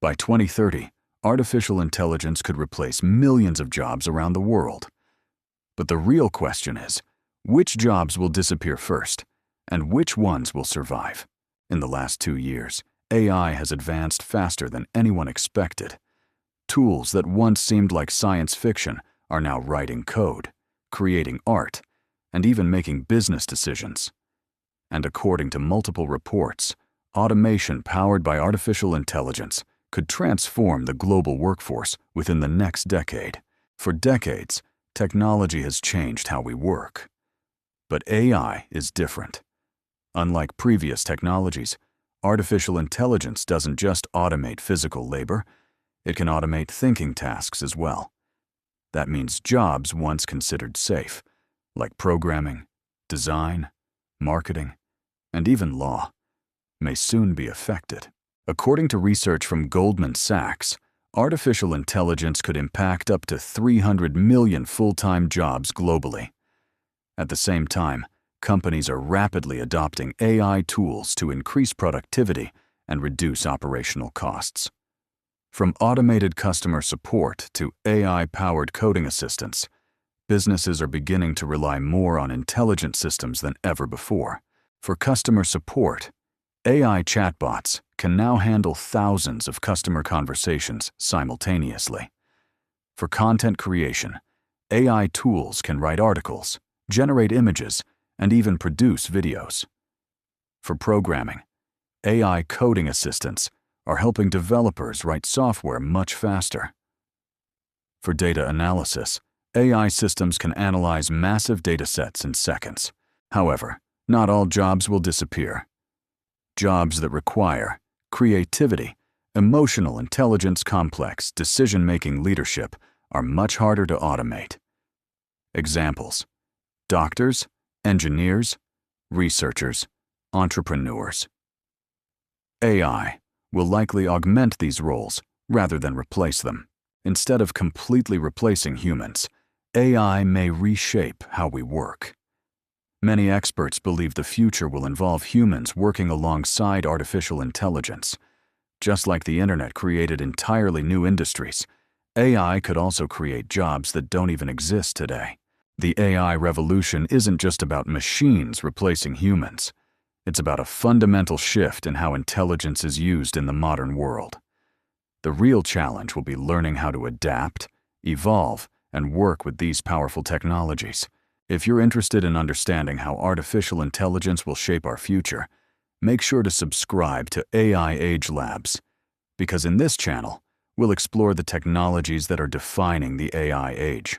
By 2030, artificial intelligence could replace millions of jobs around the world. But the real question is, which jobs will disappear first, and which ones will survive? In the last 2 years, AI has advanced faster than anyone expected. Tools that once seemed like science fiction are now writing code, creating art, and even making business decisions. And according to multiple reports, automation powered by artificial intelligence could transform the global workforce within the next decade. For decades, technology has changed how we work. But AI is different. Unlike previous technologies, artificial intelligence doesn't just automate physical labor, it can automate thinking tasks as well. That means jobs once considered safe, like programming, design, marketing, and even law, may soon be affected. According to research from Goldman Sachs, artificial intelligence could impact up to 300 million full-time jobs globally. At the same time, companies are rapidly adopting AI tools to increase productivity and reduce operational costs. From automated customer support to AI-powered coding assistants, businesses are beginning to rely more on intelligent systems than ever before. For customer support, AI chatbots can now handle thousands of customer conversations simultaneously. For content creation, AI tools can write articles, generate images, and even produce videos. For programming, AI coding assistants are helping developers write software much faster. For data analysis, AI systems can analyze massive datasets in seconds. However, not all jobs will disappear. Jobs that require creativity, emotional intelligence, complex decision-making leadership are much harder to automate. Examples: doctors, engineers, researchers, entrepreneurs. AI will likely augment these roles rather than replace them. Instead of completely replacing humans, AI may reshape how we work. Many experts believe the future will involve humans working alongside artificial intelligence. Just like the internet created entirely new industries, AI could also create jobs that don't even exist today. The AI revolution isn't just about machines replacing humans. It's about a fundamental shift in how intelligence is used in the modern world. The real challenge will be learning how to adapt, evolve, and work with these powerful technologies. If you're interested in understanding how artificial intelligence will shape our future, make sure to subscribe to AI Age Labs, because in this channel, we'll explore the technologies that are defining the AI age.